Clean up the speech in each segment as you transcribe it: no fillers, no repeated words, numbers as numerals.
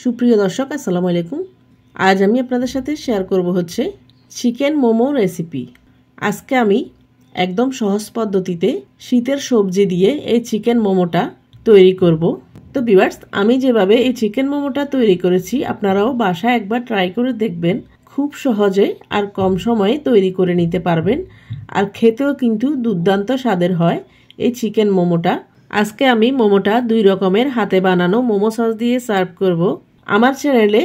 সুপ্রিয় দর্শক আসসালামু আলাইকুম। আজ আমি আপনাদের সাথে শেয়ার করব হচ্ছে চিকেন মোমো রেসিপি। আজকে আমি একদম সহজ পদ্ধতিতে শীতের সবজি দিয়ে এই চিকেন মোমোটা তৈরি করব। তো ভিউয়ার্স, আমি যেভাবে এই চিকেন মোমোটা তৈরি করেছি আপনারাও বাসায় একবার ট্রাই করে দেখবেন। খুব সহজে আর কম সময়ে তৈরি করে নিতে পারবেন, আর খেতেও কিন্তু দুর্দান্ত স্বাদের হয় এই চিকেন মোমোটা। আজকে আমি মোমোটা 2 রকমের হাতে বানানো মোমো সস দিয়ে সার্ভ করব। আমার চ্যানেলে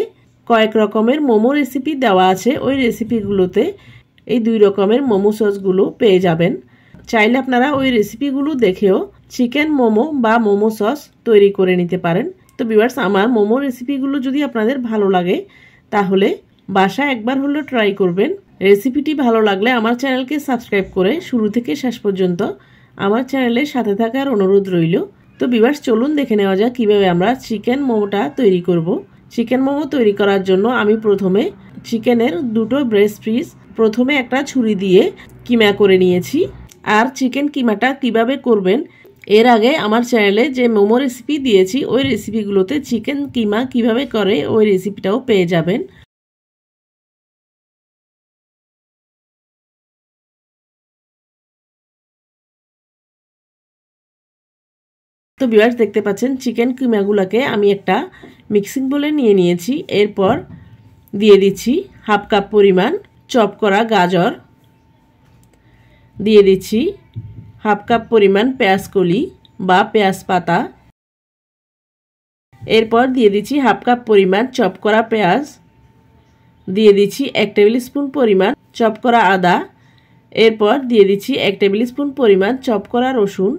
কয়েক রকমের মোমো রেসিপি দেওয়া আছে, ওই রেসিপিগুলোতে এই 2 রকমের মোমো সসগুলো পেয়ে যাবেন। চাইলে আপনারা ওই রেসিপিগুলো দেখেও চিকেন মোমো বা মোমো সস তৈরি করে নিতে পারেন। তো ভিউয়ার্স, আমার মোমো রেসিপিগুলো যদি আপনাদের ভালো লাগে তাহলে বাসায় একবার হলেও ট্রাই করবেন। রেসিপিটি ভালো লাগলে আমার চ্যানেলকে সাবস্ক্রাইব করে শুরু থেকে শেষ পর্যন্ত আমার চ্যানেলের সাথে থাকার অনুরোধ রইল। তো ভিউয়ার্স, চলুন দেখে নেওয়া যাক কীভাবে আমরা চিকেন মোমোটা তৈরি করব। চিকেন মোমো তৈরি করার জন্য আমি প্রথমে চিকেনের 2টো ব্রেস্ট পিস প্রথমে একটা ছুরি দিয়ে কিমা করে নিয়েছি। আর চিকেন কিমাটা কিভাবে করবেন এর আগে আমার চ্যানেলে যে মোমো রেসিপি দিয়েছি ওই রেসিপিগুলোতে চিকেন কিমা কিভাবে করে ওই রেসিপিটাও পেয়ে যাবেন। তো ভিউয়ার্স, দেখতে পাচ্ছেন চিকেন কিমাগুলোকে আমি একটা মিক্সিং বোলে নিয়ে নিয়েছি। এরপর দিয়ে দিচ্ছি হাফ কাপ পরিমাণ চপ করা গাজর, দিয়ে দিচ্ছি হাফ কাপ পরিমাণ পেঁয়াজ কলি বা পেঁয়াজ পাতা, এরপর দিয়ে দিচ্ছি হাফ কাপ পরিমাণ চপ করা পেঁয়াজ, দিয়ে দিচ্ছি 1 টেবিল স্পুন পরিমাণ চপ করা আদা, এরপর দিয়ে দিচ্ছি 1 টেবিল স্পুন পরিমাণ চপ করা রসুন,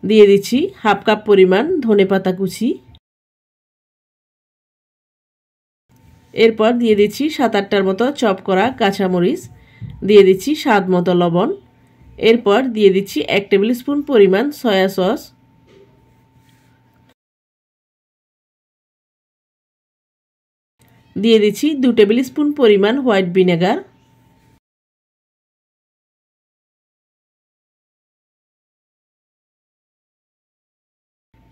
দিয়ে দিচ্ছি হাফ কাপ পরিমাণ ধনেপাতা কুচি, এরপর দিয়ে দিচ্ছি 7-8টার মতো চপ করা কাঁচামরিচ, দিয়ে দিচ্ছি স্বাদ মতো লবণ, এরপর দিয়ে দিচ্ছি 1 টেবিল স্পুন পরিমাণ সয়া সস, দিয়ে দিচ্ছি 2 টেবিল স্পুন পরিমাণ হোয়াইট ভিনেগার,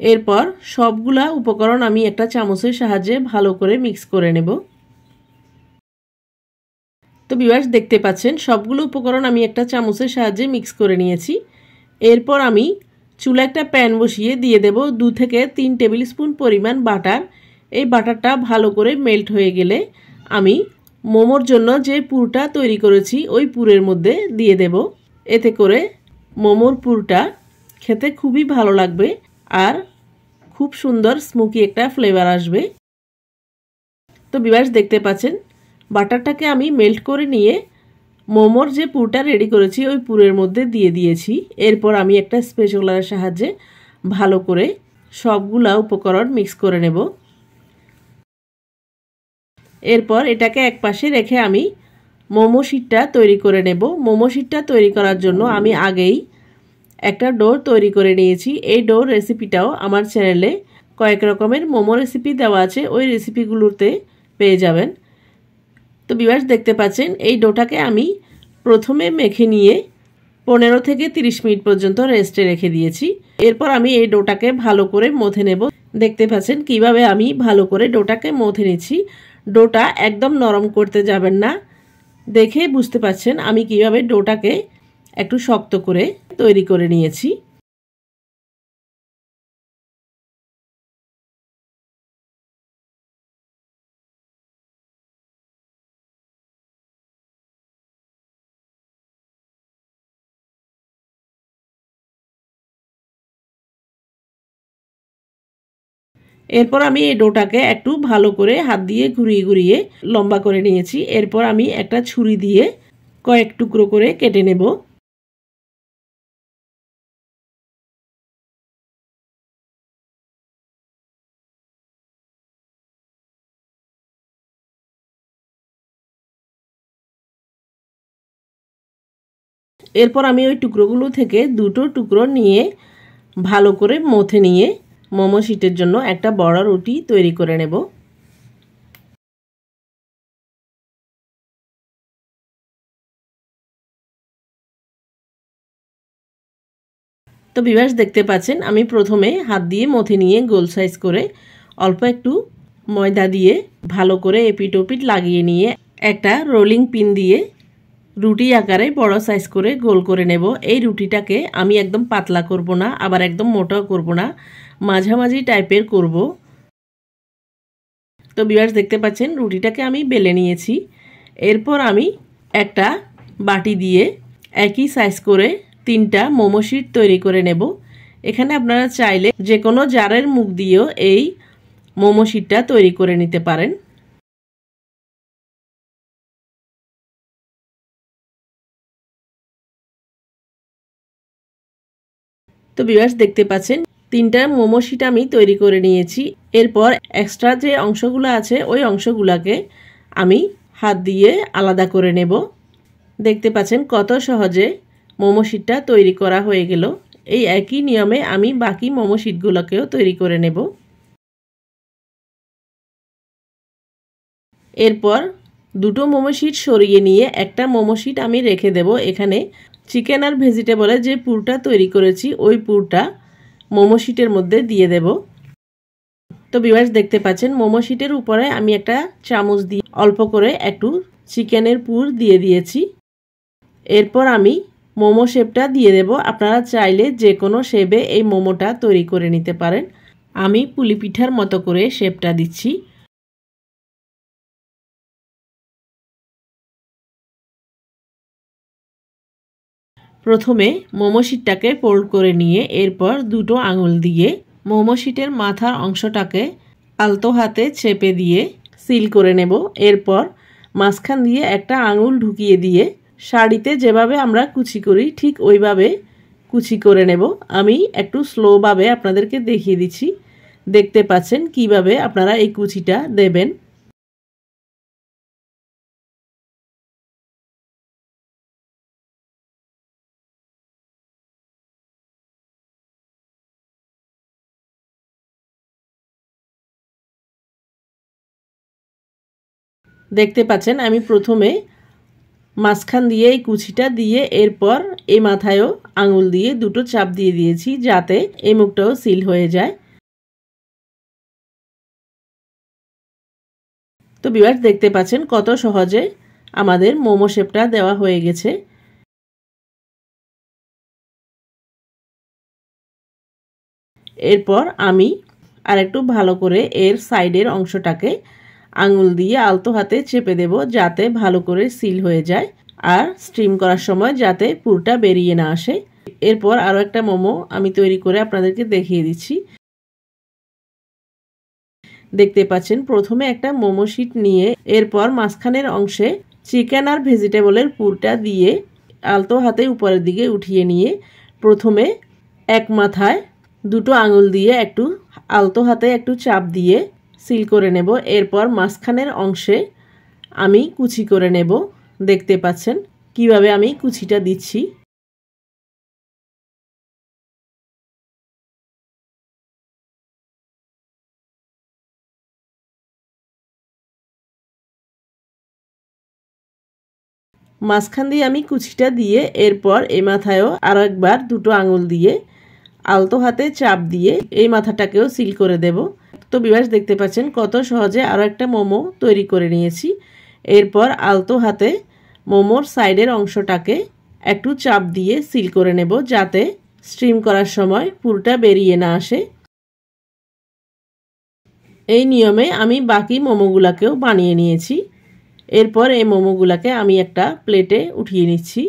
এরপর সবগুলা উপকরণ আমি একটা চামচের সাহায্যে ভালো করে মিক্স করে নেব। তো ভিউয়ার্স, দেখতে পাচ্ছেন সবগুলো উপকরণ আমি একটা চামচের সাহায্যে মিক্স করে নিয়েছি। এরপর আমি চুলা একটা প্যান বসিয়ে দিয়ে দেব 2 থেকে 3 টেবিল স্পুন পরিমাণ বাটার। এই বাটারটা ভালো করে মেল্ট হয়ে গেলে আমি মোমোর জন্য যে পুরটা তৈরি করেছি ওই পুরের মধ্যে দিয়ে দেব। এতে করে মোমোর পুরটা খেতে খুবই ভালো লাগবে আর খুব সুন্দর স্মোকি একটা ফ্লেভার আসবে। তো ভিউয়ার্স, দেখতে পাচ্ছেন বাটারটাকে আমি মেল্ট করে নিয়ে মোমোর যে পুরটা রেডি করেছি ওই পুরের মধ্যে দিয়ে দিয়েছি। এরপর আমি একটা স্প্যাচুলার সাহায্যে ভালো করে সবগুলা উপকরণ মিক্স করে নেব। এরপর এটাকে এক পাশে রেখে আমি মোমো শিটটা তৈরি করে নেব। মোমো শিটটা তৈরি করার জন্য আমি আগেই একটা ডো তৈরি করে নিয়েছি। এই ডোর রেসিপিটাও আমার চ্যানেলে কয়েক রকমের মোমো রেসিপি দেওয়া আছে, ওই রেসিপিগুলোতে পেয়ে যাবেন। তো ভিউয়ার্স, দেখতে পাচ্ছেন এই ডোটাকে আমি প্রথমে মেখে নিয়ে 15 থেকে 30 মিনিট পর্যন্ত রেস্টে রেখে দিয়েছি। এরপর আমি এই ডোটাকে ভালো করে মথে নেব। দেখতে পাচ্ছেন কিভাবে আমি ভালো করে ডোটাকে মথে নিচ্ছি। ডোটা একদম নরম করতে যাবেন না, দেখে বুঝতে পাচ্ছেন আমি কিভাবে ডোটাকে একটু শক্ত করে তৈরি করে নিয়েছি। এরপর আমি এই ডোটাকে একটু ভালো করে হাত দিয়ে ঘুরিয়ে ঘুরিয়ে লম্বা করে নিয়েছি। এরপর আমি একটা ছুরি দিয়ে কয়েক টুকরো করে কেটে নেব। এরপর আমি ওই টুকরোগুলো থেকে 2টো টুকরো নিয়ে ভালো করে মথে নিয়ে মোমো শিটের জন্য একটা বড় রুটি তৈরি করে নেব। তো ভিউয়ার্স, দেখতে পাচ্ছেন আমি প্রথমে হাত দিয়ে মথে নিয়ে গোল সাইজ করে অল্প একটু ময়দা দিয়ে ভালো করে এপিট ওপিট লাগিয়ে নিয়ে একটা রোলিং পিন দিয়ে রুটি আকারে বড় সাইজ করে গোল করে নেব। এই রুটিটাকে আমি একদম পাতলা করব না, আবার একদম মোটাও করব না, মাঝামাঝি টাইপের করব। তো ভিউয়ার্স দেখতে পাচ্ছেন রুটিটাকে আমি বেলে নিয়েছি। এরপর আমি একটা বাটি দিয়ে একই সাইজ করে 3টা মোমো শিট তৈরি করে নেব। এখানে আপনারা চাইলে যে কোনো জারের মুখ দিয়েও এই মোমো শিটটা তৈরি করে নিতে পারেন। তো ভিউয়ার্স দেখতে পাচ্ছেন 3টা মোমো শিট আমি তৈরি করে নিয়েছি। এরপর এক্সট্রা যে অংশগুলো আছে ওই অংশগুলোকে আমি হাত দিয়ে আলাদা করে নেব। দেখতে পাচ্ছেন কত সহজে মোমো শিটটা তৈরি করা হয়ে গেল। এই একই নিয়মে আমি বাকি মোমো শিটগুলোকেও তৈরি করে নেব। এরপর দুটো মোমো শিট সরিয়ে নিয়ে একটা মোমো শিট আমি রেখে দেব। এখানে চিকেন আর ভেজিটেবলের যে পুরটা তৈরি করেছি ওই পুরটা মোমো শিটের মধ্যে দিয়ে দেব। তো ভিউয়ার্স দেখতে পাচ্ছেন মোমো শিটের উপরে আমি একটা চামচ দিয়ে অল্প করে একটু চিকেনের পুর দিয়ে দিয়েছি। এরপর আমি মোমো শেপটা দিয়ে দেব। আপনারা চাইলে যে কোনো শেপে এই মোমোটা তৈরি করে নিতে পারেন। আমি পুলি পিঠার মতো করে শেপটা দিচ্ছি। প্রথমে মোমো শিটটাকে ফোল্ড করে নিয়ে এরপর দুটো আঙুল দিয়ে মোমো শিটের মাথার অংশটাকে আলতো হাতে চেপে দিয়ে সিল করে নেব। এরপর মাঝখান দিয়ে একটা আঙুল ঢুকিয়ে দিয়ে শাড়িতে যেভাবে আমরা কুচি করি ঠিক ওইভাবে কুচি করে নেব। আমি একটু স্লোভাবে আপনাদেরকে দেখিয়ে দিচ্ছি। দেখতে পাচ্ছেন কিভাবে আপনারা এই কুচিটা দেবেন। দেখতে পাচ্ছেন আমি প্রথমে মাঝখান দিয়ে এই কুচিটা দিয়ে এরপর এই মাথায়ও আঙুল দিয়ে দুটো চাপ দিয়ে দিয়েছি যাতে এই মুখটাও সিল হয়ে যায়। তো ভিউয়ার্স দেখতে পাচ্ছেন কত সহজে আমাদের মোমো শেপটা দেওয়া হয়ে গেছে। এরপর আমি আরেকটু ভালো করে এর সাইডের অংশটাকে আঙুল দিয়ে আলতো হাতে চেপে দেব যাতে ভালো করে সিল হয়ে যায় আর স্টিম করার সময় যাতে পুরটা বেরিয়ে না আসে। এরপর আরও একটা মোমো আমি তৈরি করে আপনাদেরকে দেখিয়ে দিচ্ছি। দেখতে পাচ্ছেন প্রথমে একটা মোমো শিট নিয়ে এরপর মাঝখানের অংশে চিকেন আর ভেজিটেবলের পুরটা দিয়ে আলতো হাতে উপরের দিকে উঠিয়ে নিয়ে প্রথমে এক মাথায় দুটো আঙুল দিয়ে একটু আলতো হাতে একটু চাপ দিয়ে সিল করে নেব। এরপর মাঝখানের অংশে আমি কুচি করে নেব। দেখতে পাচ্ছেন কিভাবে আমি কুচিটা দিচ্ছি। মাঝখান দিয়ে আমি কুচিটা দিয়ে এরপর এই মাথায়ও আরও একবার দুটো আঙুল দিয়ে আলতো হাতে চাপ দিয়ে এই মাথাটাকেও সিল করে দেব। তো ভিউয়ার্স দেখতে পাচ্ছেন কত সহজে আরও একটা মোমো তৈরি করে নিয়েছি। এরপর আলতো হাতে মোমোর সাইডের অংশটাকে একটু চাপ দিয়ে সিল করে নেব যাতে স্টিম করার সময় পুরটা বেরিয়ে না আসে। এই নিয়মে আমি বাকি মোমোগুলাকেও বানিয়ে নিয়েছি। এরপর এই মোমোগুলাকে আমি একটা প্লেটে উঠিয়ে নিচ্ছি।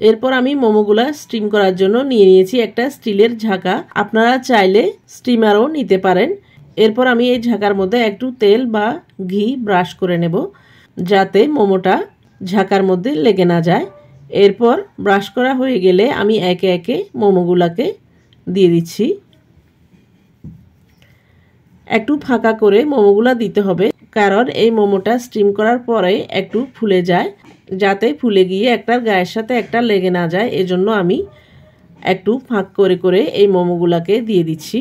এরপর আমি মোমোগুলা স্টিম করার জন্য নিয়ে নিয়েছি একটা স্টিলের ঝাঁকা। আপনারা চাইলে স্টিমারও নিতে পারেন। এরপর আমি এই ঝাঁকার মধ্যে একটু তেল বা ঘি ব্রাশ করে নেব যাতে মোমোটা ঝাঁকার মধ্যে লেগে না যায়। এরপর ব্রাশ করা হয়ে গেলে আমি একে একে মোমোগুলাকে দিয়ে দিচ্ছি। একটু ফাঁকা করে মোমোগুলা দিতে হবে কারণ এই মোমোটা স্টিম করার পরে একটু ফুলে যায়, যাতে ফুলে গিয়ে একটার গায়ের সাথে একটা লেগে না যায় এজন্য আমি একটু ফাঁক করে করে এই মোমোগুলাকে দিয়ে দিচ্ছি।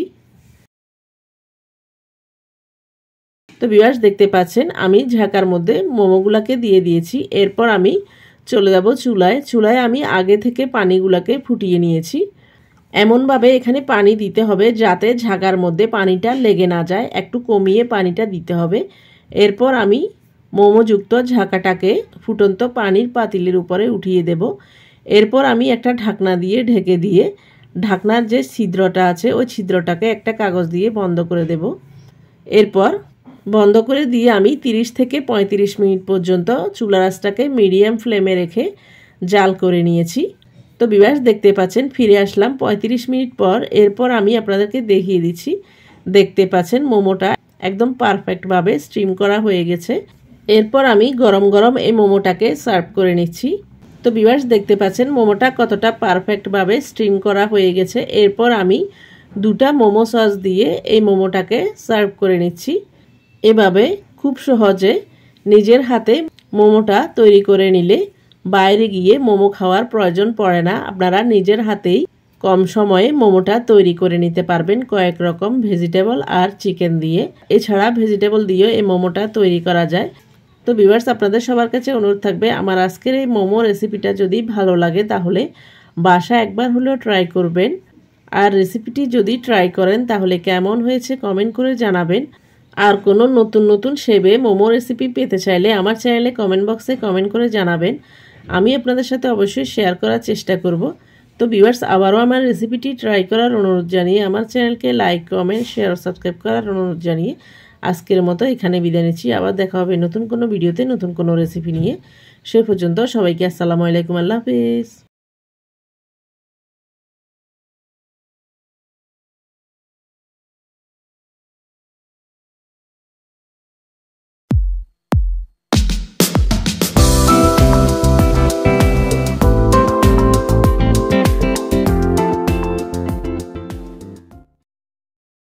তো ভিউয়ার্স দেখতে পাচ্ছেন আমি ঝাঁকার মধ্যে মোমোগুলাকে দিয়ে দিয়েছি। এরপর আমি চলে যাব চুলায়। চুলায় আমি আগে থেকে পানিগুলোকে ফুটিয়ে নিয়েছি। এমনভাবে এখানে পানি দিতে হবে যাতে ঝাঁকার মধ্যে পানিটা লেগে না যায়, একটু কমিয়ে পানিটা দিতে হবে। এরপর আমি মোমোযুক্ত ঝাঁকাটাকে ফুটন্ত পানির পাতিলের উপরে উঠিয়ে দেব। এরপর আমি একটা ঢাকনা দিয়ে ঢেকে দিয়ে ঢাকনার যে ছিদ্রটা আছে ওই ছিদ্রটাকে একটা কাগজ দিয়ে বন্ধ করে দেব। এরপর বন্ধ করে দিয়ে আমি 30 থেকে 35 মিনিট পর্যন্ত চুলার আঁচটাকে মিডিয়াম ফ্লেমে রেখে জাল করে নিয়েছি। তো ভিউয়ার্স দেখতে পাচ্ছেন ফিরে আসলাম 35 মিনিট পর। এরপর আমি আপনাদেরকে দেখিয়ে দিচ্ছি। দেখতে পাচ্ছেন মোমোটা একদম পারফেক্টভাবে স্টিম করা হয়ে গেছে। এরপর আমি গরম গরম এই মোমোটাকে সার্ভ করে নিচ্ছি। তো ভিউয়ার্স দেখতে পাচ্ছেন মোমোটা কতটা পারফেক্টভাবে স্টিম করা হয়ে গেছে। এরপর আমি 2টা মোমো সস দিয়ে এই মোমোটাকে সার্ভ করে নিচ্ছি। এভাবে খুব সহজে নিজের হাতে মোমোটা তৈরি করে নিলে বাইরে গিয়ে মোমো খাওয়ার প্রয়োজন পড়ে না। আপনারা নিজের হাতেই কম সময়ে মোমোটা তৈরি করে নিতে পারবেন কয়েক রকম ভেজিটেবল আর চিকেন দিয়ে। এছাড়া ভেজিটেবল দিয়েও এই মোমোটা তৈরি করা যায়। তো ভিউয়ার্স আপনাদের সবার কাছে অনুরোধ থাকবে আমার আজকের এই মোমো রেসিপিটা যদি ভালো লাগে তাহলে বাসায় একবার হলেও ট্রাই করবেন। আর রেসিপিটি যদি ট্রাই করেন তাহলে কেমন হয়েছে কমেন্ট করে জানাবেন। আর কোনো নতুন নতুন শেপে মোমো রেসিপি পেতে চাইলে আমার চ্যানেলে কমেন্ট বক্সে কমেন্ট করে জানাবেন। আমি আপনাদের সাথে অবশ্যই শেয়ার করার চেষ্টা করব। তো ভিউয়ার্স আবারও আমার রেসিপিটি ট্রাই করার অনুরোধ জানিয়ে আমার চ্যানেলকে লাইক কমেন্ট শেয়ার ও সাবস্ক্রাইব করার অনুরোধ জানিয়ে আজকের মতো এখানে বিদায় নিচ্ছি। আবার দেখা হবে নতুন কোনো ভিডিওতে নতুন কোনো রেসিপি নিয়ে। সে পর্যন্ত সবাইকে আসসালামু আলাইকুম, আল্লাহ হাফেজ।